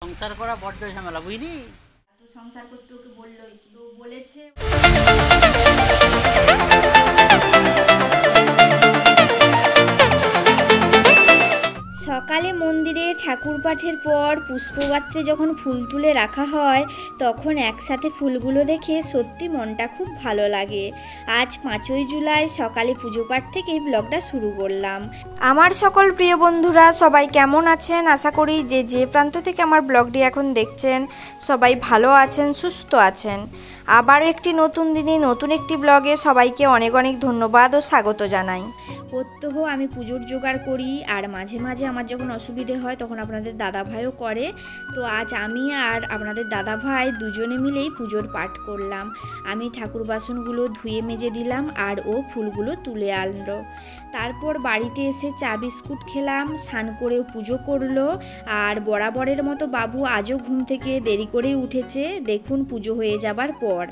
সংসার করা বড্ড ঝামেলা, বুঝলি? তো সংসার করতে ওকে বললোই তো বলেছে। সকালে মন্দিরে ঠাকুর পাঠের পর পুষ্পপাত্রে যখন ফুল তুলে রাখা হয় তখন একসাথে ফুলগুলো দেখে সত্যি মনটা খুব ভালো লাগে। আজ 5ই জুলাই সকালে পুজো পাঠ থেকেই ব্লগটা শুরু করলাম। আমার সকল প্রিয় বন্ধুরা সবাই কেমন আছেন? আশা করি যে প্রান্ত থেকে আমার ব্লগটি এখন দেখছেন সবাই ভালো আছেন, সুস্থ আছেন। আবারও একটি নতুন দিনে নতুন একটি ব্লগে সবাইকে অনেক অনেক ধন্যবাদ ও স্বাগত জানাই। প্রত্যহ আমি পুজোর জোগাড় করি আর মাঝে মাঝে আমার যখন অসুবিধে হয় তখন আপনাদের দাদাভাইও করে। তো আজ আমি আর আপনাদের দাদাভাই দুজনে মিলেই পুজোর পাঠ করলাম। আমি ঠাকুর বাসনগুলো ধুয়ে মেজে দিলাম আর ও ফুলগুলো তুলে আনলো। তারপর বাড়িতে এসে চা বিস্কুট খেলাম, স্নান করেও পুজো করলো। আর বরাবরের মতো বাবু আজও ঘুম থেকে দেরি করেই উঠেছে, দেখুন পুজো হয়ে যাবার পর।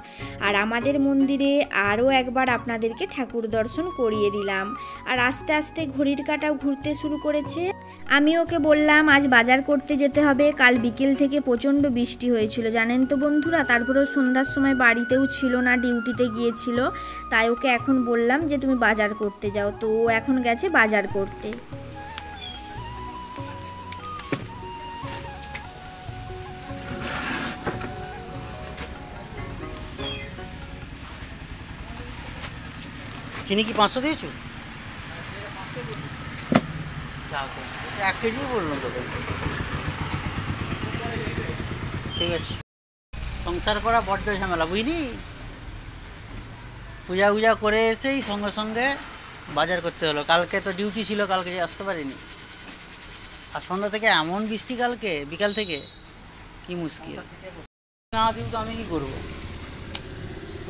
আর আমাদের মন্দিরে আরও একবার আপনাদেরকে ঠাকুর দর্শন করিয়ে দিলাম। আর আস্তে আস্তে ঘড়ির কাঁটাও ঘুরতে শুরু করেছে। আমি ওকে বললাম আজ বাজার করতে যেতে হবে, কাল বিকেল থেকে প্রচণ্ড বৃষ্টি হয়েছিল জানেন তো বন্ধুরা। তারপরেও সন্ধ্যার সময় বাড়িতেও ছিল না, ডিউটিতে গিয়েছিল। তাই ওকে এখন বললাম যে তুমি বাজার করতে যাও, তো ও এখন গেছে বাজার করতে। চিনি কি 500 দিয়েছো? 1 কেজি বললাম তোকে। ঠিক আছে। সংসার করা বড্ড ঝামেলা, বুঝলি? পূজা উজা করে এসেই সঙ্গে সঙ্গে বাজার করতে হলো। কালকে তো ডিউটি ছিল, কালকে আসতে পারিনি। আর সন্ধ্যা থেকে এমন বৃষ্টি কালকে বিকাল থেকে, কি মুশকিল। না দিও তো আমি কি করবো,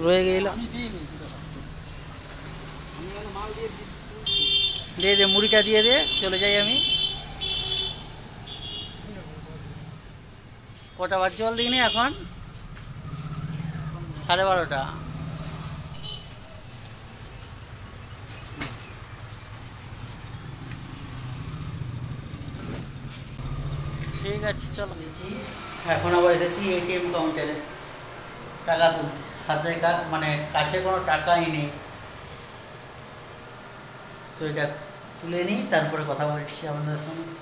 রয়ে গেল। দিয়ে দে, মুড়িটা দিয়ে দে, চলে যাই আমি। কটা বাজছে বল দিইনি এখন? 12:30। ঠিক আছে, চলো দিচ্ছি। এখন আবার এসেছি এটিএম কাউন্টারে টাকা তুলতে। হাতে মানে কাছে কোনো টাকাই নেই, তো এটা তুলে নিই, তারপরে কথা বলছি আপনাদের সঙ্গে।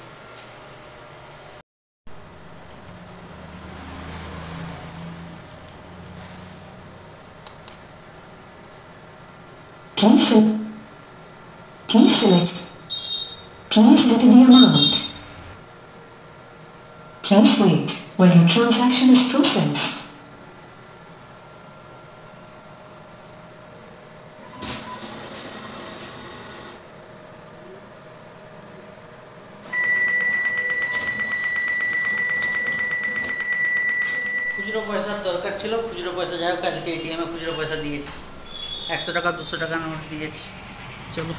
Please select. Please enter the amount. Please wait while your transaction is processed. খুচরো পয়সার দরকার ছিল, খুচরো পয়সা যাই হোক আজকে এটিএমে খুচরো পয়সা দিয়েছি। 100 টাকা 200 টাকা নোট দিয়েছি। চলো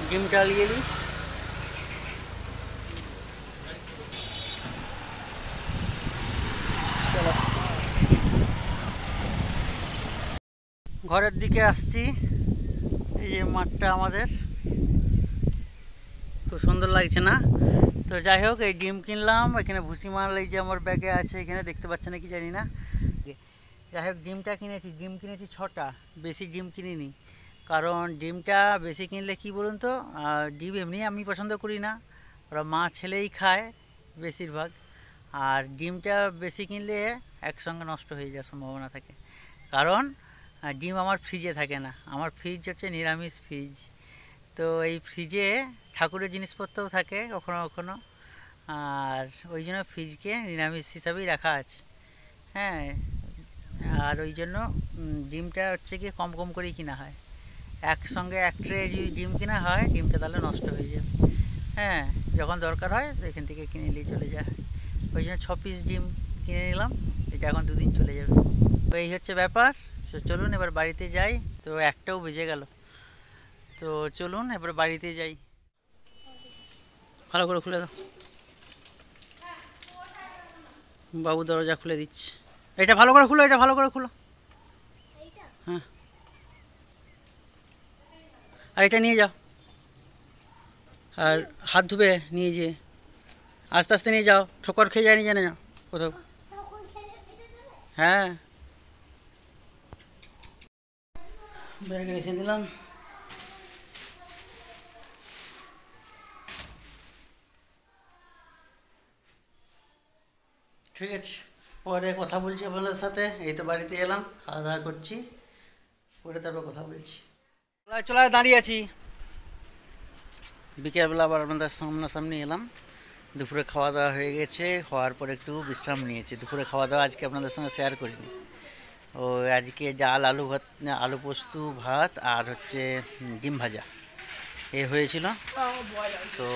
ডিমটা নিয়ে নিই। চলো ঘরের দিকে আসছি। এই যে মাঠটা আমাদের, খুব সুন্দর লাগছে না? তো যাই হোক, এই ডিম কিনলাম। এখানে ভুসি মাল এই যে আমার ব্যাগে আছে, এখানে দেখতে পাচ্ছে নাকি জানি না। যাই হোক ডিমটা কিনেছি, ডিম কিনেছি 6টা, বেশি ডিম কিনিনি। কারণ ডিমটা বেশি কিনলে কি বলুন তো, ডিম এমনি আমি পছন্দ করি না, ওরা মা ছেলেই খায় বেশিরভাগ। আর ডিমটা বেশি কিনলে একসঙ্গে নষ্ট হয়ে যাওয়ার সম্ভাবনা থাকে। কারণ ডিম আমার ফ্রিজে থাকে না, আমার ফ্রিজ হচ্ছে নিরামিষ ফ্রিজ। তো এই ফ্রিজে ঠাকুরের জিনিসপত্রও থাকে কখনো কখনো, আর ওই জন্য ফ্রিজকে নিরামিষ হিসাবেই রাখা আছে। হ্যাঁ, আর ওই জন্য ডিমটা হচ্ছে কি কম কম করেই কিনা হয়। একসঙ্গে এক ট্রে যদি ডিম কেনা হয়, ডিমটা তাহলে নষ্ট হয়ে যাবে। হ্যাঁ, যখন দরকার হয় তো এখান থেকে কিনে নিলেই চলে যায়। ওই জন্য 6 পিস ডিম কিনে নিলাম, এটা এখন 2 দিন চলে যাবে। তো এই হচ্ছে ব্যাপার। তো চলুন এবার বাড়িতে যাই। তো 1টাও বেজে গেল, তো চলুন এবার বাড়িতে যাই। ভালো করে খুলে দাও, বাবু দরজা খুলে দিচ্ছে। এটা ভালো করে খুলো, এটা ভালো করে খুলো। হ্যাঁ, আর এটা নিয়ে যাও, আর হাত ধুবে নিয়ে যেয়ে আস্তে আস্তে নিয়ে যাও, ঠোকর খেয়ে যায়নি জানে না কোথাও। হ্যাঁ, ব্যাগ রেখে দিলাম। ঠিক আছে, পরে কথা বলছি আপনাদের সাথে। এই তো বাড়িতে এলাম, খাওয়া দাওয়া করছি, পরে তারপর কথা বলছি। চলে দাঁড়িয়ে আছি, বিকেলবেলা আবার আপনাদের সামনাসামনি এলাম। দুপুরে খাওয়া দাওয়া হয়ে গেছে, হওয়ার পর একটু বিশ্রাম নিয়েছি। দুপুরে খাওয়া দাওয়া আজকে আপনাদের সঙ্গে শেয়ার করিনি। ও আজকে ডাল, আলু ভাত, আলু পোস্ত ভাত আর হচ্ছে ডিম ভাজা এ হয়েছিল। তো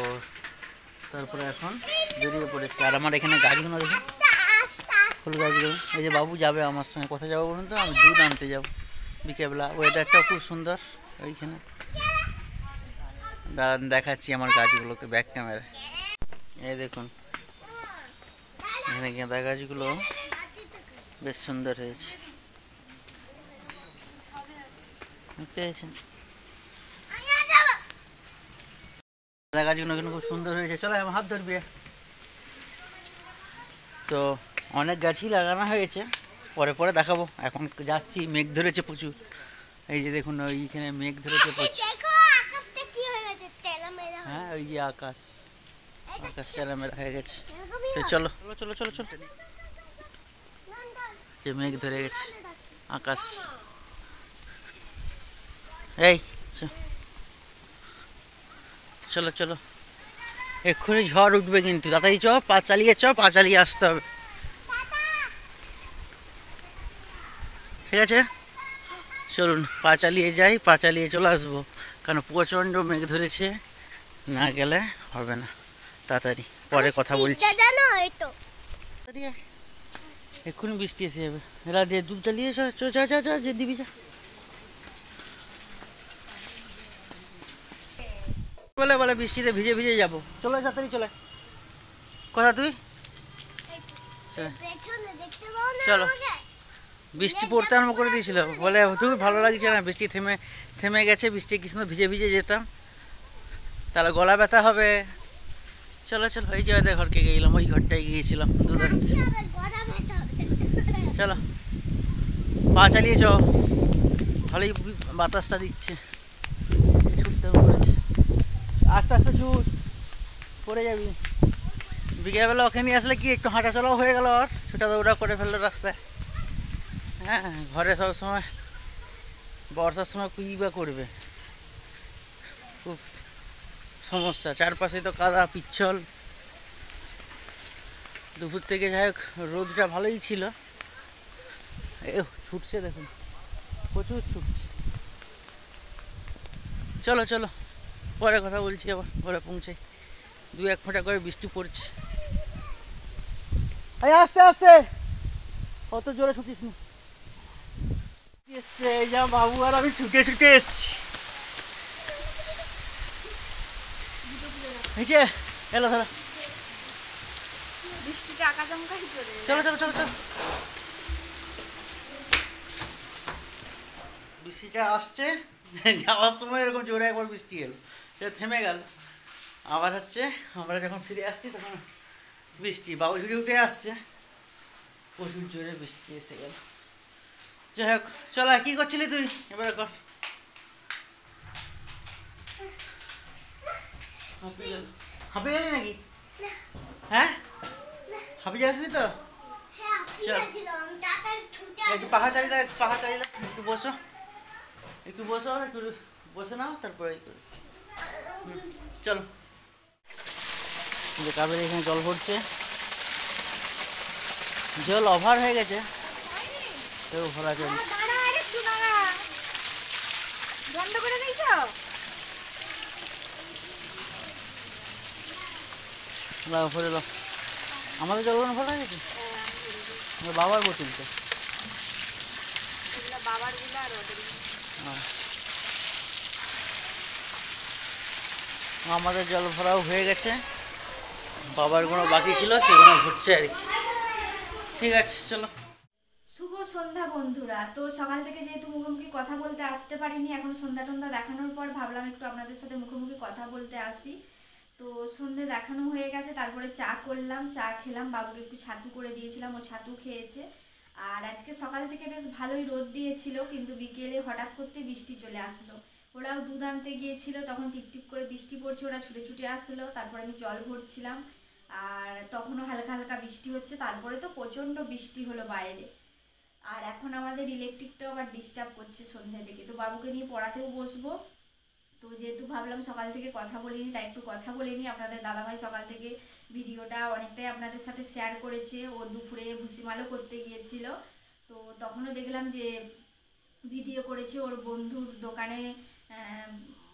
তারপরে এখন বেরিয়ে পড়েছি। আর আমার এখানে গাছগুলো দেখুন, ফুল গাছগুলো। এই যে বাবু যাবে আমার সঙ্গে, কোথায় যাবো বলুন তো? আমি দুধ আনতে যাবো বিকেলবেলা। ওয়েদারটাও খুব সুন্দর ওইখানে। দাঁড়ান দেখাচ্ছি আমার গাছগুলোকে ব্যাক ক্যামেরায়। এই দেখুন এখানে গাঁদা গাছগুলো বেশ সুন্দর হয়েছে, দেখতে পেয়েছেন? গাঁদা গাছগুলো কিন্তু খুব সুন্দর হয়েছে। চলো আমার হাত ধরবি। তো অনেক গাছই লাগানো হয়েছে, পরে পরে দেখাবো। এখন যাচ্ছি, মেঘ ধরেছে প্রচুর। এই যে দেখুন ওইখানে মেঘ ধরেছে প্রচুর। হ্যাঁ, ওই যে আকাশ তেরামেরা হয়ে গেছে। তো চলো চলো চলো চলো চলো, যে মেঘ ধরে গেছে আকাশ। এই চলো চলো, এক্ষুনি ঝড় উঠবে কিন্তু। তাড়াতাড়ি চ, পা চালিয়ে আসতে হবে, ঠিক আছে? চলুন পা চালিয়ে যাই, পা চালিয়ে চলে আসবো, কারণ প্রচণ্ড মেঘ ধরেছে, না গেলে হবে না। তাড়াতাড়ি পরে কথা বলছি। এক্ষুনি বৃষ্টি এসে যাবে। এরা যে দুধ চালিয়ে যা যে দিবি যা বলে বলে বৃষ্টিতে ভিজে ভিজে যাবো। চলে তাড়াতাড়ি চলে। কথা তুই চলো। বৃষ্টি পড়তে আরম্ভ করে দিয়েছিল, বলে তুই ভালো লাগছে না, বৃষ্টি থেমে গেছে, বৃষ্টি কি সুন্দর ভিজে ভিজে যেতাম, তাহলে গলা ব্যথা হবে। চলো চলো, এই যে ওদের ঘরকে গেছিলাম, ওই ঘরটায় গিয়েছিলাম দুধ আনতে। চলো পা চালিয়ে চ, ভালোই বাতাসটা দিচ্ছে। ছুটতে পড়েছে, আস্তে আস্তে ছুট, পড়ে যাবি। বিকেলবেলা ওখানে আসলে কি একটু হাঁটা চলাও হয়ে গেল, আর ছোটা দৌড়া করে ফেললো রাস্তায়। হ্যাঁ, ঘরে সব সময় বর্ষার সময় কুই বা করবে, খুব সমস্যা। চারপাশে তো কাদা পিচ্ছল। দুপুর থেকে যাই হোক রোদটা ভালোই ছিল। ছুটছে দেখুন, প্রচুর ছুটছে। চলো চলো, পরে কথা বলছি, আবার ঘরে পৌঁছাই। 2-1 ফোঁটা করে বৃষ্টি পড়ছে। আস্তে আস্তে, অত জোরে ছুটিস না। এসছে এই যা বাবু আর আমি ছুটে ছুটে এসছি। নিচে এলো দাদা, বৃষ্টিতে আকাশঙ্কাই চলে। চলো চলো চলো চলো। বৃষ্টিটা আসছে, যাওয়ার সময় এরকম জোরে একবার বৃষ্টি এলো, সেটা থেমে গেল। আবার হচ্ছে আমরা যখন ফিরে আসছি তখন বৃষ্টি বাবু ঝুড়ি উঠে আসছে, প্রচুর জোরে বৃষ্টি এসে গেল। যাই হোক চল, কি করছিলি তুই এবারে কর। হাঁপে গেলি নাকি? হ্যাঁ, হাঁপে যাসনি তো? একটু পাখা চালিয়ে একটু বসো, একটু বসে নাও, তারপরে চলো। যে কাবেরি এখানে জল ভরছে, জল ওভার হয়ে গেছে, ভরা জল বন্ধ করে দিয়েছ। আমাদের জলগুলো ভরা গেছে, বাবার বোতল তো। আমাদের জল ভরাও হয়ে গেছে, বাবার কোনো বাকি ছিল সেগুলো ভরছে আর কি। ঠিক আছে চলো। শুভ সন্ধ্যা বন্ধুরা। তো সকাল থেকে যেহেতু মুখোমুখি কথা বলতে আসতে পারিনি, এখন সন্ধ্যা টন্ধা দেখানোর পর ভাবলাম একটু আপনাদের সাথে মুখোমুখি কথা বলতে আসি। তো তো সন্ধে দেখানো হয়ে গেছে, তারপরে চা করলাম, চা খেলাম, বাবুকে একটু ছাতু করে দিয়েছিলাম, ও ছাতু খেয়েছে। আর আজকে সকাল থেকে বেশ ভালোই রোদ দিয়েছিল, কিন্তু বিকেলে হঠাৎ করতে বৃষ্টি চলে আসলো। ওরাও দুধ আনতে গিয়েছিল, তখন টিপটিপ করে বৃষ্টি পড়ছে, ওরা ছুটে ছুটে আসলো, তারপর আমি জল ভরছিলাম, আর তখনও হালকা হালকা বৃষ্টি হচ্ছে। তারপরে তো প্রচণ্ড বৃষ্টি হলো বাইরে। আর এখন আমাদের ইলেকট্রিকটাও আবার ডিস্টার্ব করছে সন্ধ্যে থেকে, তো বাবুকে নিয়ে পড়াতেও বসবো। তো যেহেতু ভাবলাম সকাল থেকে কথা বলিনি, তাই একটু কথা বলে নিই। আপনাদের দাদাভাই সকাল থেকে ভিডিওটা অনেকটাই আপনাদের সাথে শেয়ার করেছে। ও দুপুরে ভুসিমালও করতে গিয়েছিল, তো তখনও দেখলাম যে ভিডিও করেছে ওর বন্ধুর দোকানে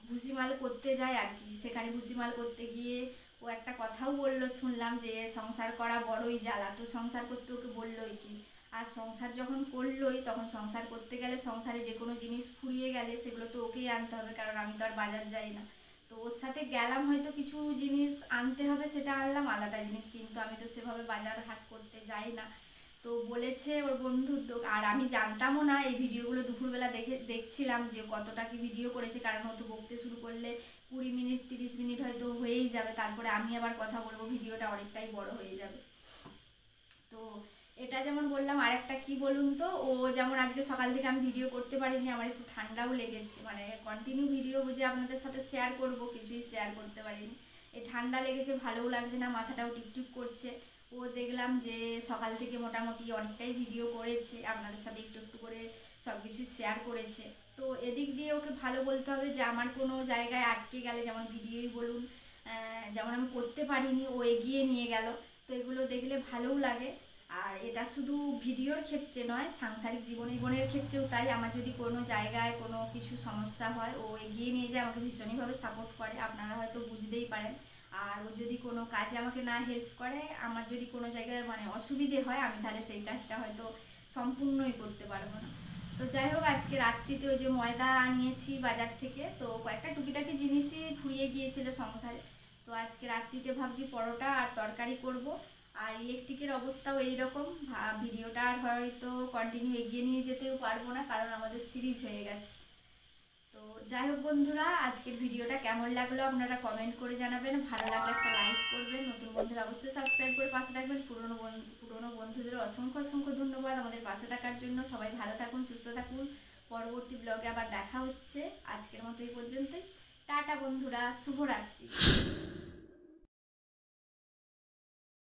ভুসিমাল করতে যায় আর কি। সেখানে ভুসিমাল করতে গিয়ে ও একটা কথাও বললো, শুনলাম যে সংসার করা বড়ই জ্বালা। তো সংসার করতে ওকে বললোই কি, আর সংসার যখন করলোই, তখন সংসার করতে গেলে সংসারে যে কোনো জিনিস ফুরিয়ে গেলে সেগুলো তো ওকেই আনতে হবে, কারণ আমি তো আর বাজার যাই না। তো ওর সাথে গেলাম, হয়তো কিছু জিনিস আনতে হবে, সেটা আনলাম আলাদা জিনিস, কিন্তু আমি তো সেভাবে বাজার হাট করতে যাই না। তো বলেছে ওর বন্ধুর আর আমি জানতামও না। এই ভিডিওগুলো দুপুরবেলা দেখছিলাম যে কতটা কি ভিডিও করেছে, কারণ ও তো বকতে শুরু করলে 20 মিনিট 30 মিনিট হয়তো হয়েই যাবে, তারপরে আমি আবার কথা বলবো, ভিডিওটা অনেকটাই বড় হয়ে যাবে। তো এটা যেমন বললাম, আর একটা কি বলুন তো, ও যেমন আজকে সকাল থেকে আমি ভিডিও করতে পারিনি, আমার একটু ঠান্ডাও লেগেছে, মানে কন্টিনিউ ভিডিও যে আপনাদের সাথে শেয়ার করব কিছুই শেয়ার করতে পারিনি। এই ঠান্ডা লেগেছে, ভালোও লাগছে না, মাথাটাও টিপটিপ করছে। ও দেখলাম যে সকাল থেকে মোটামুটি অনেকটাই ভিডিও করেছে, আপনাদের সাথে একটু একটু করে সব কিছু শেয়ার করেছে। তো এদিক দিয়ে ওকে ভালো বলতে হবে যে আমার কোনো জায়গায় আটকে গেলে, যেমন ভিডিওই বলুন, যেমন আমি করতে পারিনি, ও এগিয়ে নিয়ে গেল। তো এগুলো দেখলে ভালোও লাগে। আর এটা শুধু ভিডিওর ক্ষেত্রে নয়, সাংসারিক জীবনের ক্ষেত্রেও তাই। আমার যদি কোনো জায়গায় কোনো কিছু সমস্যা হয়, ও এগিয়ে নিয়ে যায়, আমাকে ভীষণইভাবে সাপোর্ট করে, আপনারা হয়তো বুঝতেই পারেন। আর ও যদি কোনো কাজে আমাকে না হেল্প করে, আমার যদি কোনো জায়গায় মানে অসুবিধে হয়, আমি তাহলে সেই কাজটা হয়তো সম্পূর্ণই করতে পারবো না। তো যাই হোক, আজকে রাত্রিতে ওই যে ময়দা আনিয়েছি বাজার থেকে, তো কয়েকটা টুকিটাকি জিনিসই ফুরিয়ে গিয়েছিল সংসারে। তো আজকে রাত্রিতে ভাবছি পরোটা আর তরকারি করব। আর ইলেকট্রিকের অবস্থাও এইরকম, ভিডিওটা আর হয়তো কন্টিনিউ এগিয়ে নিয়ে যেতেও পারবো না, কারণ আমাদের সিরিজ হয়ে গেছে। তো যাই হোক বন্ধুরা, আজকের ভিডিওটা কেমন লাগলো আপনারা কমেন্ট করে জানাবেন, ভালো লাগলে একটা লাইক করবেন, নতুন বন্ধুরা অবশ্যই সাবস্ক্রাইব করে পাশে থাকবেন। পুরনো বন্ধুদের অসংখ্য অসংখ্য ধন্যবাদ আমাদের পাশে থাকার জন্য। সবাই ভালো থাকুন, সুস্থ থাকুন। পরবর্তী ব্লগে আবার দেখা হচ্ছে। আজকের মতো এই পর্যন্তই। টাটা বন্ধুরা, শুভরাত্রি।